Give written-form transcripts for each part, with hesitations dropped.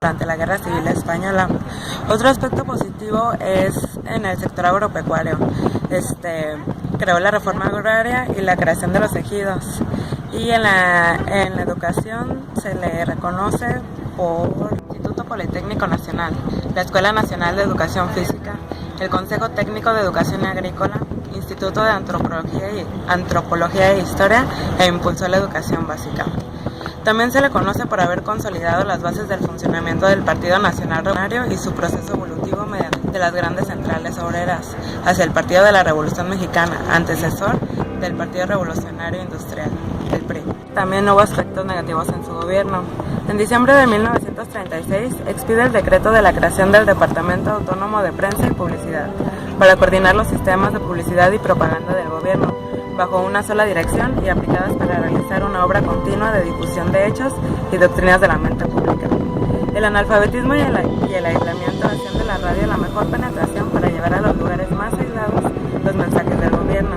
durante la Guerra Civil Española. Otro aspecto positivo es en el sector agropecuario. Creó la reforma agraria y la creación de los ejidos. Y en la educación se le reconoce por el Instituto Politécnico Nacional, la Escuela Nacional de Educación Física, el Consejo Técnico de Educación Agrícola, Instituto de Antropología e Historia e impulsó la educación básica. También se le conoce por haber consolidado las bases del funcionamiento del Partido Nacional Revolucionario y su proceso evolutivo mediante las grandes centrales obreras hacia el Partido de la Revolución Mexicana, antecesor del Partido Revolucionario Industrial, el PRI. También hubo aspectos negativos en su gobierno. En diciembre de 1936 expide el decreto de la creación del Departamento Autónomo de Prensa y Publicidad para coordinar los sistemas de publicidad y propaganda del gobierno, bajo una sola dirección y aplicadas para realizar una obra continua de difusión de hechos y doctrinas de la mente pública. El analfabetismo y el aislamiento hacían de la radio la mejor penetración para llevar a los lugares más aislados los mensajes del gobierno.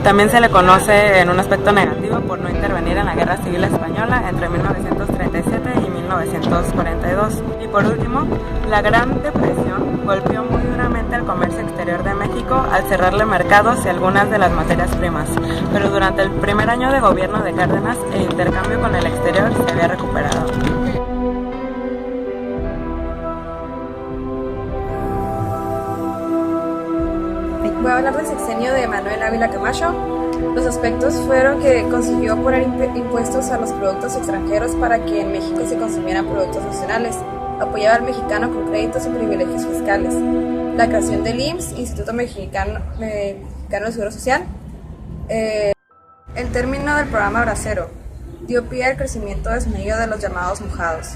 También se le conoce en un aspecto negativo por no intervenir en la Guerra Civil Española entre 1937 y 1942. Y por último, la Gran Depresión golpeó muy duramente al comercio exterior de México al cerrarle mercados y algunas de las materias primas, pero durante el primer año de gobierno de Cárdenas el intercambio con el exterior se había recuperado. Voy a hablar del sexenio de Manuel Ávila Camacho. Los aspectos fueron que consiguió poner impuestos a los productos extranjeros para que en México se consumieran productos nacionales, apoyaba al mexicano con créditos y privilegios fiscales, la creación del IMSS, Instituto Mexicano de Seguro Social, el término del programa Bracero, dio pie al crecimiento desmedido de los llamados mojados,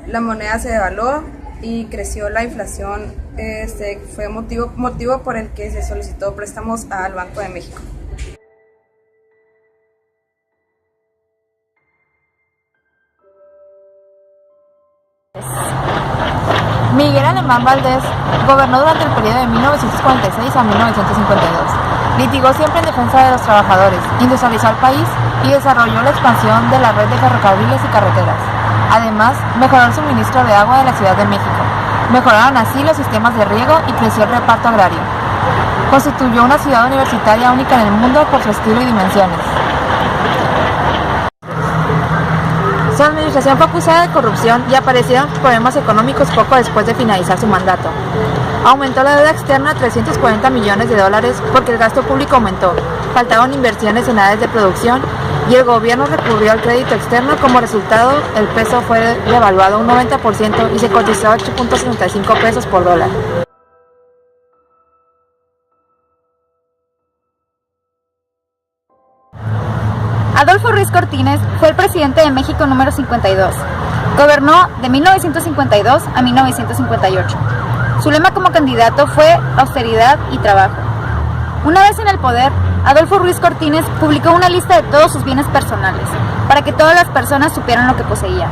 la moneda se devaluó y creció la inflación. Fue motivo por el que se solicitó préstamos al Banco de México. Miguel Alemán Valdés gobernó durante el periodo de 1946 a 1952. Litigó siempre en defensa de los trabajadores, industrializó al país y desarrolló la expansión de la red de ferrocarriles y carreteras. Además, mejoró el suministro de agua de la Ciudad de México. Mejoraron así los sistemas de riego y creció el reparto agrario. Constituyó una ciudad universitaria única en el mundo por su estilo y dimensiones. Su administración fue acusada de corrupción y aparecieron problemas económicos poco después de finalizar su mandato. Aumentó la deuda externa a $340 millones porque el gasto público aumentó, faltaron inversiones en áreas de producción y el gobierno recurrió al crédito externo. Como resultado, el peso fue devaluado un 90% y se cotizó a 8.65 pesos por dólar. Adolfo Ruiz Cortines fue el presidente de México número 52. Gobernó de 1952 a 1958. Su lema como candidato fue austeridad y trabajo. Una vez en el poder, Adolfo Ruiz Cortines publicó una lista de todos sus bienes personales, para que todas las personas supieran lo que poseían.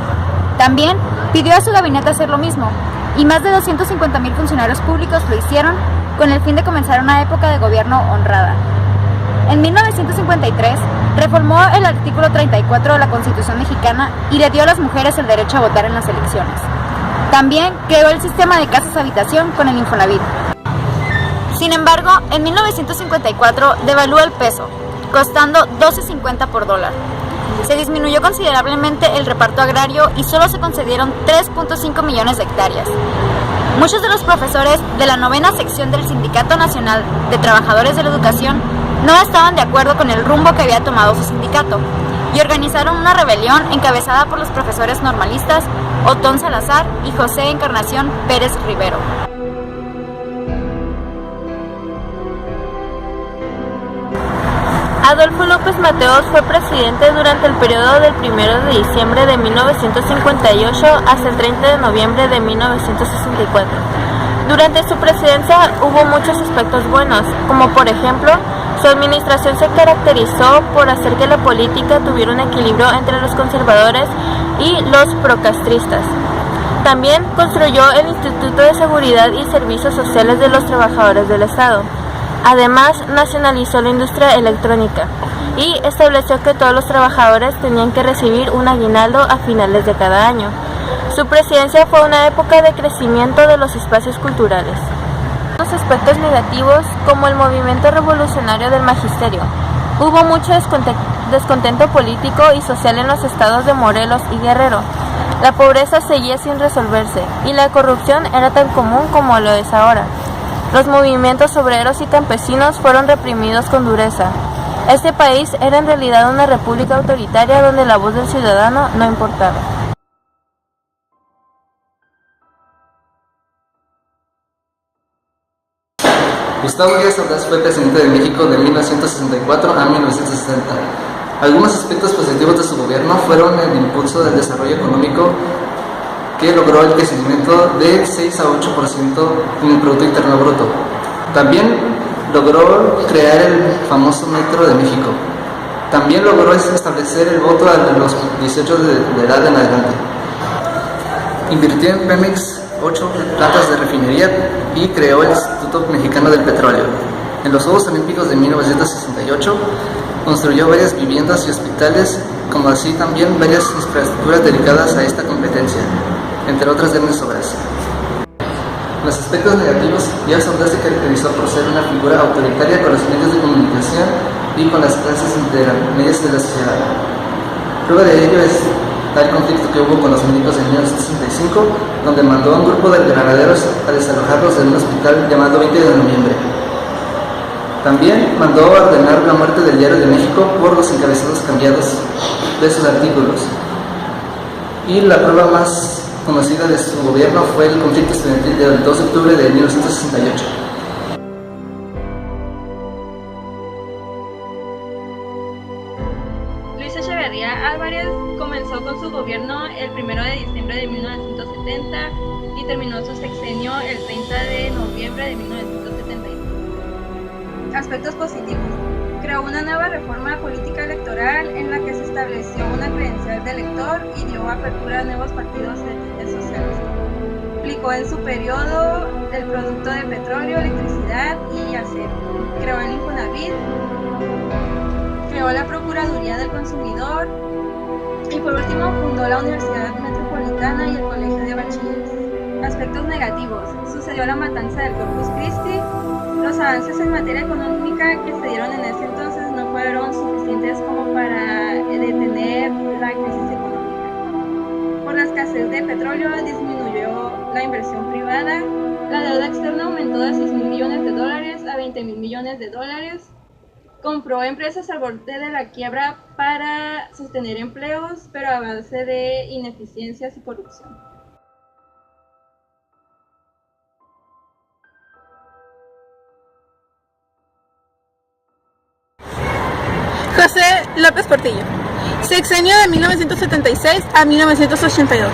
También pidió a su gabinete hacer lo mismo, y más de 250,000 funcionarios públicos lo hicieron, con el fin de comenzar una época de gobierno honrada. En 1953, reformó el artículo 34 de la Constitución mexicana y le dio a las mujeres el derecho a votar en las elecciones. También creó el sistema de casas-habitación con el Infonavit. Sin embargo, en 1954 devaluó el peso, costando $12.50 por dólar. Se disminuyó considerablemente el reparto agrario y solo se concedieron 3.5 millones de hectáreas. Muchos de los profesores de la 9ª sección del Sindicato Nacional de Trabajadores de la Educación no estaban de acuerdo con el rumbo que había tomado su sindicato y organizaron una rebelión encabezada por los profesores normalistas Otón Salazar y José Encarnación Pérez Rivero. Adolfo López Mateos fue presidente durante el periodo del 1 de diciembre de 1958 hasta el 30 de noviembre de 1964. Durante su presidencia hubo muchos aspectos buenos, como por ejemplo, su administración se caracterizó por hacer que la política tuviera un equilibrio entre los conservadores y los procastristas. También construyó el Instituto de Seguridad y Servicios Sociales de los Trabajadores del Estado. Además, nacionalizó la industria electrónica y estableció que todos los trabajadores tenían que recibir un aguinaldo a finales de cada año. Su presidencia fue una época de crecimiento de los espacios culturales. Los aspectos negativos, como el movimiento revolucionario del magisterio. Hubo mucho descontento político y social en los estados de Morelos y Guerrero. La pobreza seguía sin resolverse y la corrupción era tan común como lo es ahora. Los movimientos obreros y campesinos fueron reprimidos con dureza. Este país era en realidad una república autoritaria donde la voz del ciudadano no importaba. Gustavo Díaz Ordaz fue presidente de México de 1964 a 1960. Algunos aspectos positivos de su gobierno fueron el impulso del desarrollo económico, que logró el crecimiento de 6 a 8% en el Producto Interno Bruto. También logró crear el famoso Metro de México. También logró establecer el voto a los 18 de edad en adelante. Invirtió en Pemex 8 plantas de refinería y creó el Instituto Mexicano del Petróleo. En los Juegos Olímpicos de 1968 construyó varias viviendas y hospitales, como así también varias infraestructuras dedicadas a esta competencia, entre otras grandes obras. Los aspectos negativos, Díaz Ordaz se caracterizó por ser una figura autoritaria con los medios de comunicación y con las clases intermedias de la sociedad. Prueba de ello es tal conflicto que hubo con los milicos en 1965, donde mandó a un grupo de granaderos a desalojarlos en un hospital llamado 20 de noviembre. También mandó a ordenar la muerte del Diario de México por los encabezados cambiados de sus artículos. Y la prueba más conocida de su gobierno fue el conflicto estudiantil del 2 de octubre de 1968. Luis Echeverría Álvarez comenzó con su gobierno el 1 de diciembre de 1970 y terminó su sexenio el 30 de noviembre de 1972. Aspectos positivos. Creó una nueva reforma política electoral en la que se estableció una credencial de elector y dio apertura a nuevos partidos de tintes sociales. Aplicó en su periodo el producto de petróleo, electricidad y acero. Creó el Infonavit, creó la Procuraduría del Consumidor y por último fundó la Universidad Metropolitana y el Colegio de Bachilleres. Aspectos negativos. Sucedió la matanza del Corpus Christi. Los avances en materia económica que se dieron en ese entonces no fueron suficientes como para detener la crisis económica. Por la escasez de petróleo disminuyó la inversión privada, la deuda externa aumentó de $6,000 millones a $20,000 millones, compró empresas al borde de la quiebra para sostener empleos, pero a base de ineficiencias y corrupción. José López Portillo, sexenio de 1976 a 1982.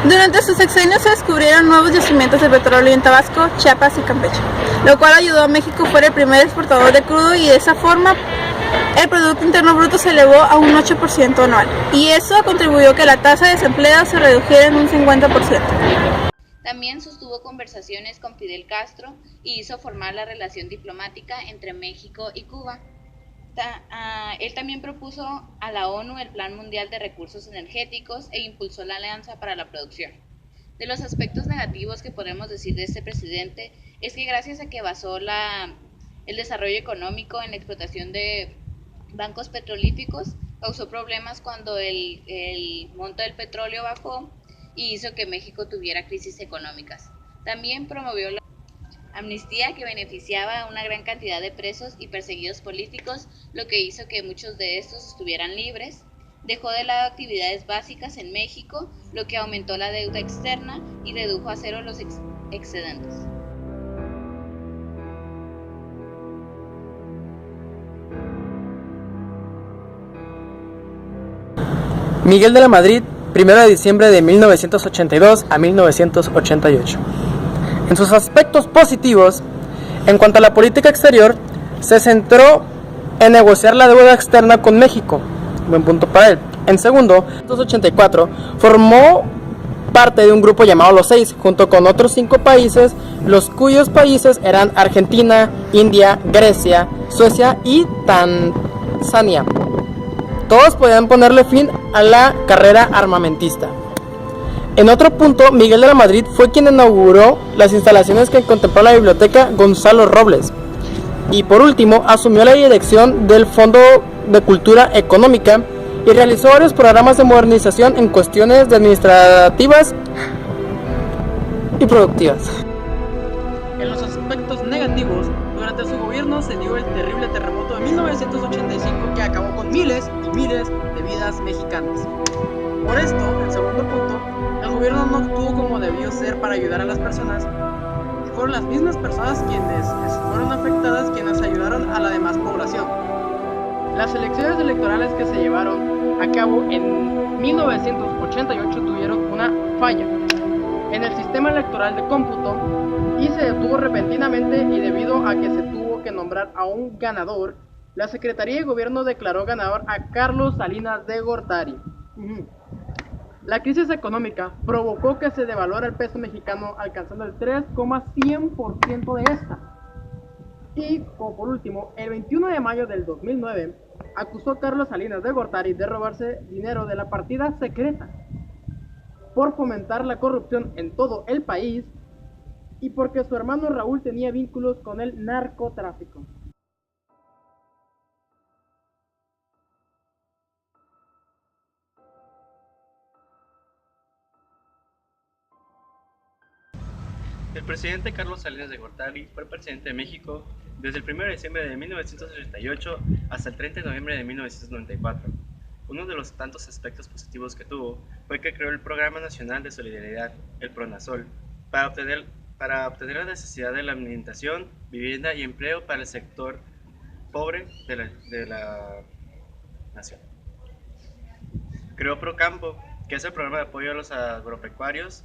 Durante su sexenio se descubrieron nuevos yacimientos de petróleo en Tabasco, Chiapas y Campeche, lo cual ayudó a México a ser el primer exportador de crudo y de esa forma el Producto Interno Bruto se elevó a un 8% anual. Y eso contribuyó a que la tasa de desempleo se redujera en un 50%. También sostuvo conversaciones con Fidel Castro y hizo formar la relación diplomática entre México y Cuba. Él también propuso a la ONU el Plan Mundial de Recursos Energéticos e impulsó la Alianza para la Producción. De los aspectos negativos que podemos decir de este presidente es que gracias a que basó el desarrollo económico en la explotación de bancos petrolíficos, causó problemas cuando el monto del petróleo bajó y hizo que México tuviera crisis económicas. También promovió la amnistía que beneficiaba a una gran cantidad de presos y perseguidos políticos, lo que hizo que muchos de estos estuvieran libres. Dejó de lado actividades básicas en México, lo que aumentó la deuda externa y redujo a cero los excedentes. Miguel de la Madrid, 1 de diciembre de 1982 a 1988. En sus aspectos positivos, en cuanto a la política exterior, se centró en negociar la deuda externa con México. Buen punto para él. En segundo, en 1984, formó parte de un grupo llamado Los Seis, junto con otros 5 países, los cuyos países eran Argentina, India, Grecia, Suecia y Tanzania. Todos podían ponerle fin a la carrera armamentista. En otro punto, Miguel de la Madrid fue quien inauguró las instalaciones que contempló la biblioteca Gonzalo Robles. Y por último, asumió la dirección del Fondo de Cultura Económica y realizó varios programas de modernización en cuestiones administrativas y productivas. En los aspectos negativos, durante su gobierno se dio el terrible terremoto de 1985 que acabó con miles y miles de vidas mexicanas. Por esto, en segundo punto, el gobierno no actuó como debió ser para ayudar a las personas, y fueron las mismas personas quienes fueron afectadas quienes ayudaron a la demás población. Las elecciones electorales que se llevaron a cabo en 1988 tuvieron una falla en el sistema electoral de cómputo y se detuvo repentinamente, y debido a que se tuvo que nombrar a un ganador, la Secretaría de Gobierno declaró ganador a Carlos Salinas de Gortari. La crisis económica provocó que se devaluara el peso mexicano, alcanzando el 3,100% de esta. Y, como por último, el 21 de mayo del 2009, acusó a Carlos Salinas de Gortari de robarse dinero de la partida secreta, por fomentar la corrupción en todo el país y porque su hermano Raúl tenía vínculos con el narcotráfico. El presidente Carlos Salinas de Gortari fue presidente de México desde el 1 de diciembre de 1988 hasta el 30 de noviembre de 1994. Uno de los tantos aspectos positivos que tuvo fue que creó el Programa Nacional de Solidaridad, el PRONASOL, para obtener la necesidad de la alimentación, vivienda y empleo para el sector pobre de la nación. Creó PROCAMPO, que es el programa de apoyo a los agropecuarios,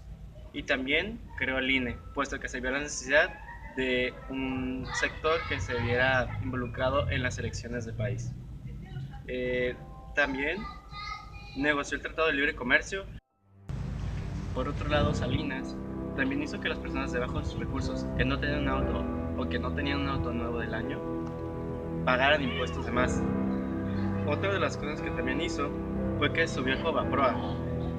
y también creó el INE, puesto que se vio la necesidad de un sector que se viera involucrado en las elecciones del país. También negoció el Tratado de Libre Comercio. Por otro lado, Salinas también hizo que las personas de bajos recursos que no tenían un auto o que no tenían un auto nuevo del año pagaran impuestos de más. Otra de las cosas que también hizo fue que subió el Fobaproa.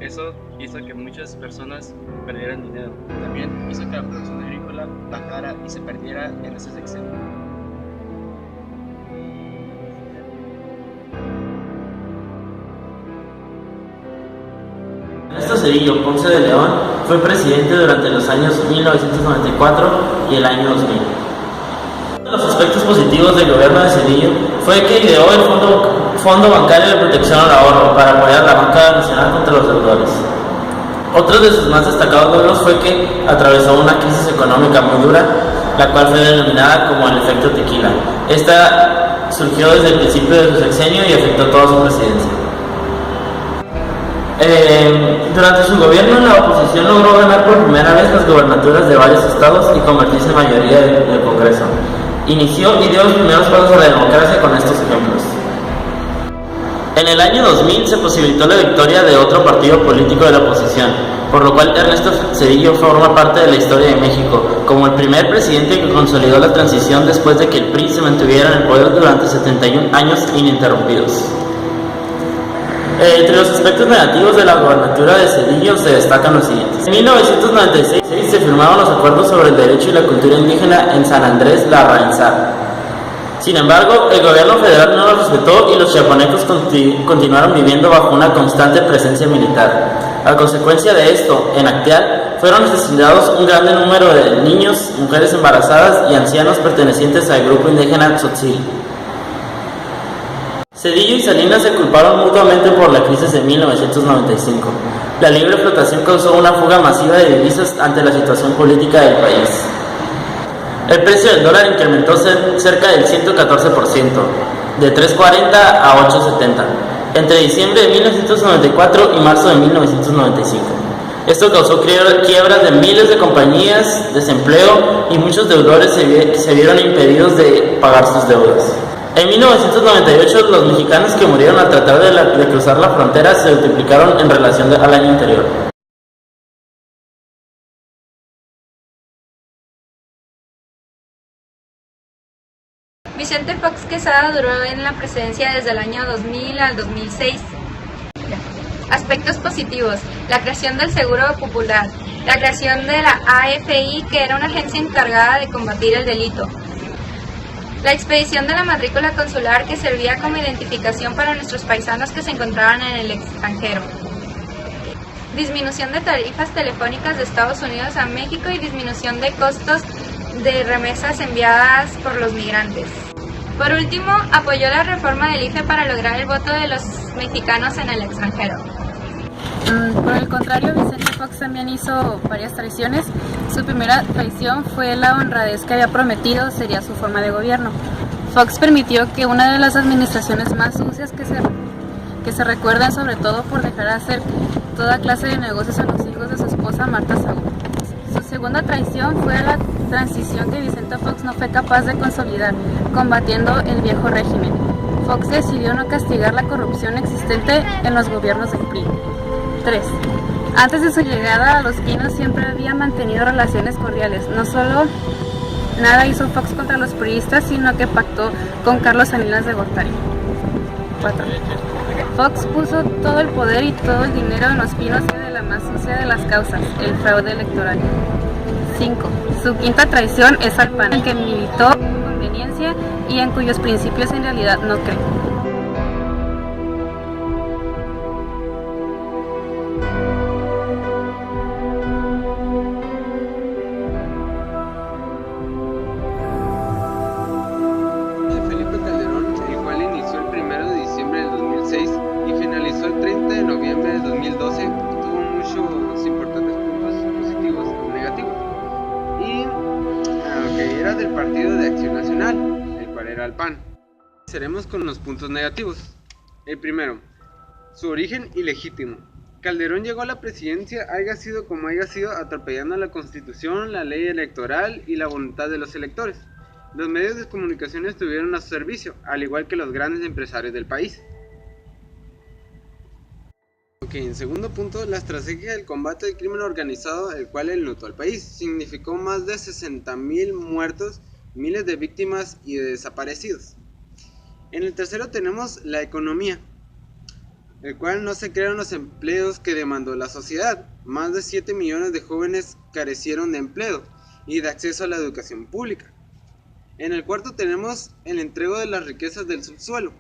Eso hizo que muchas personas perdieran dinero. También hizo que la producción agrícola bajara y se perdiera en ese sexenio. Ernesto Zedillo Ponce de León fue presidente durante los años 1994 y el año 2000. Uno de los aspectos positivos del gobierno de Zedillo fue que ideó el Fondo Bancario de Protección al Ahorro para apoyar a la banca nacional contra los deudores. Otro de sus más destacados logros fue que atravesó una crisis económica muy dura, la cual fue denominada como el efecto tequila. Esta surgió desde el principio de su sexenio y afectó toda su presidencia. Durante su gobierno, la oposición logró ganar por primera vez las gobernaturas de varios estados y convertirse en mayoría del Congreso. Inició y dio los primeros pasos a la democracia con estos ejemplos. En el año 2000 se posibilitó la victoria de otro partido político de la oposición, por lo cual Ernesto Zedillo forma parte de la historia de México, como el primer presidente que consolidó la transición después de que el PRI se mantuviera en el poder durante 71 años ininterrumpidos. Entre los aspectos negativos de la gobernatura de Zedillo se destacan los siguientes. En 1996 se firmaron los acuerdos sobre el derecho y la cultura indígena en San Andrés Larrainzá. Sin embargo, el gobierno federal no los respetó y los chiapanecos continuaron viviendo bajo una constante presencia militar. A consecuencia de esto, en Acteal fueron asesinados un grande número de niños, mujeres embarazadas y ancianos pertenecientes al grupo indígena Tzotzil. Zedillo y Salinas se culparon mutuamente por la crisis de 1995. La libre flotación causó una fuga masiva de divisas ante la situación política del país. El precio del dólar incrementó cerca del 114%, de 3.40 a 8.70, entre diciembre de 1994 y marzo de 1995. Esto causó quiebras de miles de compañías, desempleo y muchos deudores se vieron impedidos de pagar sus deudas. En 1998, los mexicanos que murieron al tratar de cruzar la frontera se multiplicaron en relación al año anterior. Vicente Fox Quesada duró en la presidencia desde el año 2000 al 2006. Aspectos positivos: la creación del Seguro Popular, la creación de la AFI, que era una agencia encargada de combatir el delito, la expedición de la matrícula consular, que servía como identificación para nuestros paisanos que se encontraban en el extranjero, disminución de tarifas telefónicas de Estados Unidos a México y disminución de costos de remesas enviadas por los migrantes. Por último, apoyó la reforma del IFE para lograr el voto de los mexicanos en el extranjero. Por el contrario, Vicente Fox también hizo varias traiciones. Su primera traición fue la honradez que había prometido sería su forma de gobierno. Fox permitió que una de las administraciones más sucias que se recuerdan, sobre todo por dejar hacer toda clase de negocios a los hijos de su esposa Marta Saúl. Su segunda traición fue la transición que Vicente Fox no fue capaz de consolidar, combatiendo el viejo régimen. Fox decidió no castigar la corrupción existente en los gobiernos del PRI. 3. Antes de su llegada a Los Pinos siempre había mantenido relaciones cordiales. No solo nada hizo Fox contra los priistas, sino que pactó con Carlos Salinas de Gortari. 4. Fox puso todo el poder y todo el dinero en Los Pinos de la más sucia de las causas, el fraude electoral. 5. Su quinta traición es al PAN, en que militó con conveniencia y en cuyos principios en realidad no cree. Empezaremos con los puntos negativos. El primero, su origen ilegítimo. Calderón llegó a la presidencia, haya sido como haya sido, atropellando la Constitución, la ley electoral y la voluntad de los electores. Los medios de comunicación estuvieron a su servicio, al igual que los grandes empresarios del país. En segundo punto, la estrategia del combate al crimen organizado, el cual enlutó al país, significó más de 60,000 muertos, miles de víctimas y de desaparecidos. En el tercero tenemos la economía, el cual no se crearon los empleos que demandó la sociedad. Más de 7 millones de jóvenes carecieron de empleo y de acceso a la educación pública. En el cuarto tenemos el entrego de las riquezas del subsuelo,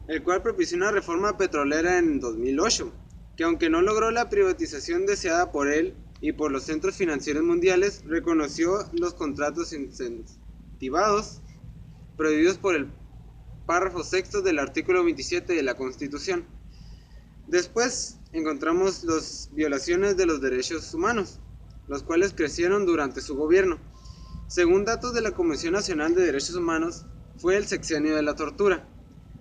el cual propició una reforma petrolera en 2008, que aunque no logró la privatización deseada por él y por los centros financieros mundiales, reconoció los contratos incentivados prohibidos por el párrafo sexto del artículo 27 de la Constitución. Después encontramos las violaciones de los derechos humanos, los cuales crecieron durante su gobierno. Según datos de la Comisión Nacional de Derechos Humanos, fue el sexenio de la tortura,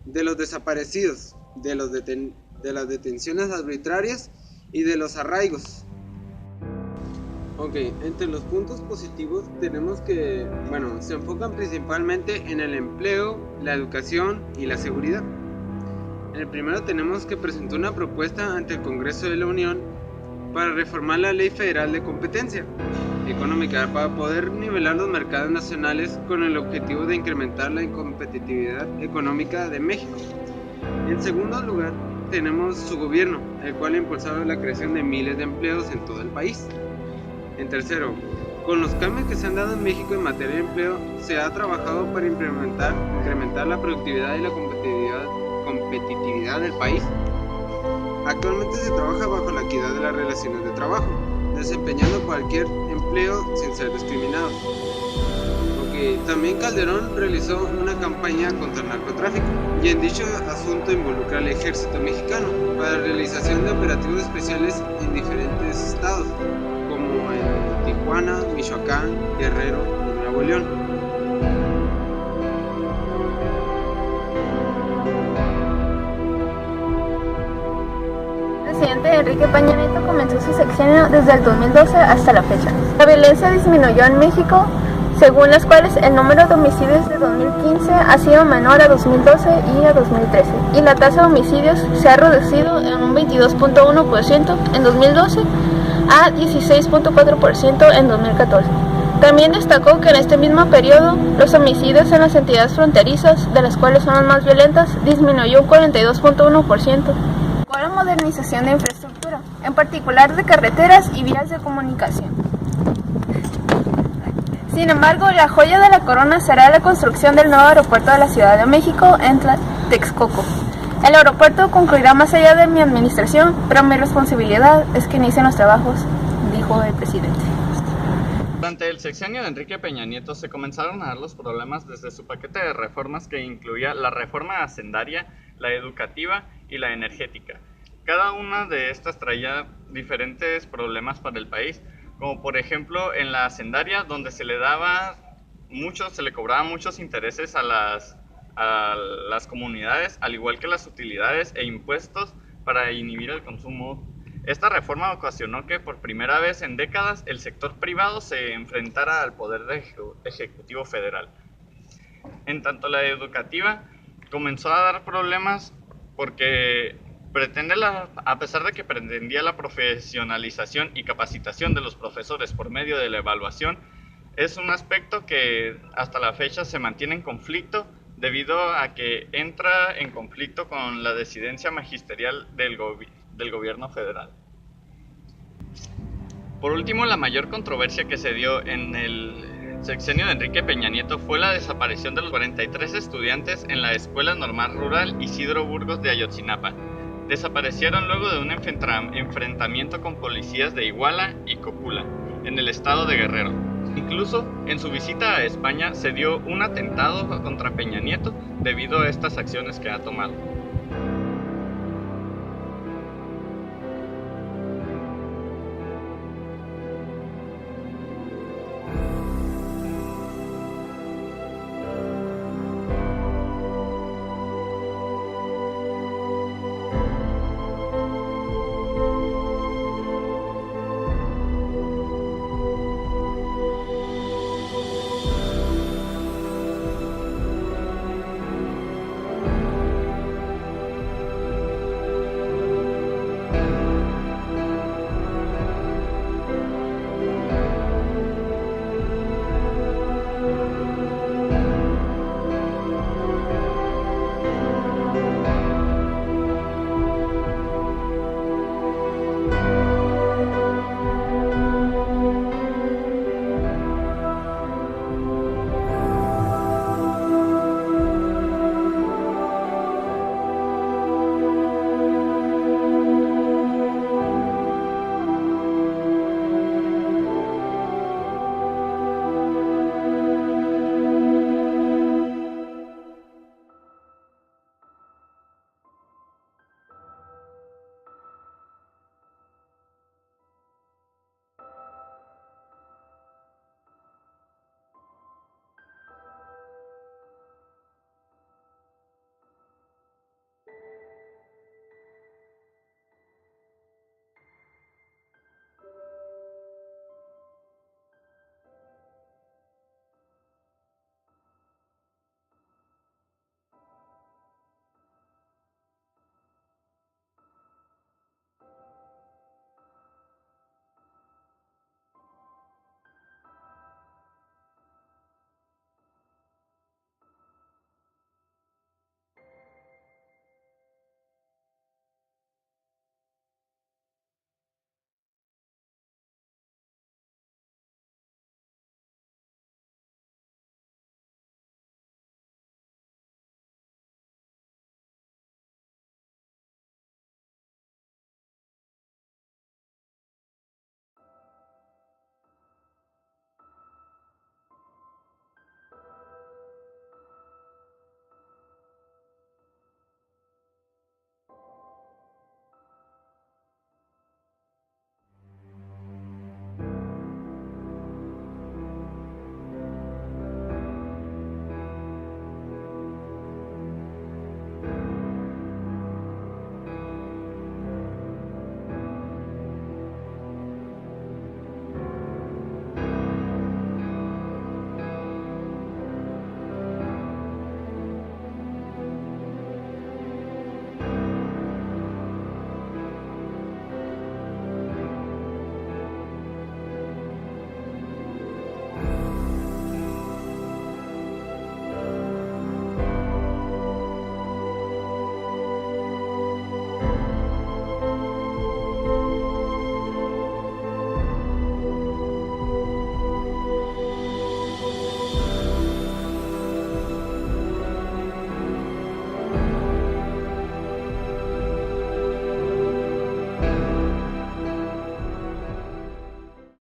de los desaparecidos, de las detenciones arbitrarias y de los arraigos. Entre los puntos positivos tenemos que, se enfocan principalmente en el empleo, la educación y la seguridad. En el primero tenemos que presentó una propuesta ante el Congreso de la Unión para reformar la Ley Federal de Competencia Económica para poder nivelar los mercados nacionales con el objetivo de incrementar la competitividad económica de México. En segundo lugar tenemos su gobierno, el cual ha impulsado la creación de miles de empleos en todo el país. En tercero, con los cambios que se han dado en México en materia de empleo, se ha trabajado para incrementar la productividad y la competitividad del país. Actualmente se trabaja bajo la equidad de las relaciones de trabajo, desempeñando cualquier empleo sin ser discriminado. También Calderón realizó una campaña contra el narcotráfico y en dicho asunto involucra al ejército mexicano para la realización de operativos especiales en diferentes estados, como en Tijuana, Michoacán, Guerrero y Nuevo León. El presidente Enrique Peña Nieto comenzó su sexenio desde el 2012 hasta la fecha. La violencia disminuyó en México, según las cuales el número de homicidios de 2015 ha sido menor a 2012 y a 2013, y la tasa de homicidios se ha reducido en un 22.1% en 2012 a 16.4% en 2014. También destacó que en este mismo periodo los homicidios en las entidades fronterizas, de las cuales son las más violentas, disminuyó un 42.1%. Fueron modernización de infraestructura, en particular de carreteras y vías de comunicación. Sin embargo, la joya de la corona será la construcción del nuevo aeropuerto de la Ciudad de México en Texcoco. El aeropuerto concluirá más allá de mi administración, pero mi responsabilidad es que inicien los trabajos, dijo el presidente. Durante el sexenio de Enrique Peña Nieto se comenzaron a dar los problemas desde su paquete de reformas que incluía la reforma hacendaria, la educativa y la energética. Cada una de estas traía diferentes problemas para el país, como por ejemplo en la hacendaria, donde se le cobraba muchos intereses a las comunidades, al igual que las utilidades e impuestos para inhibir el consumo. Esta reforma ocasionó que por primera vez en décadas el sector privado se enfrentara al poder ejecutivo federal. En tanto la educativa comenzó a dar problemas porque a pesar de que pretendía la profesionalización y capacitación de los profesores por medio de la evaluación, es un aspecto que hasta la fecha se mantiene en conflicto debido a que entra en conflicto con la decidencia magisterial del gobierno federal. Por último, la mayor controversia que se dio en el sexenio de Enrique Peña Nieto fue la desaparición de los 43 estudiantes en la Escuela Normal Rural Isidro Burgos de Ayotzinapa. Desaparecieron luego de un enfrentamiento con policías de Iguala y Cocula, en el estado de Guerrero. Incluso, en su visita a España se dio un atentado contra Peña Nieto debido a estas acciones que ha tomado.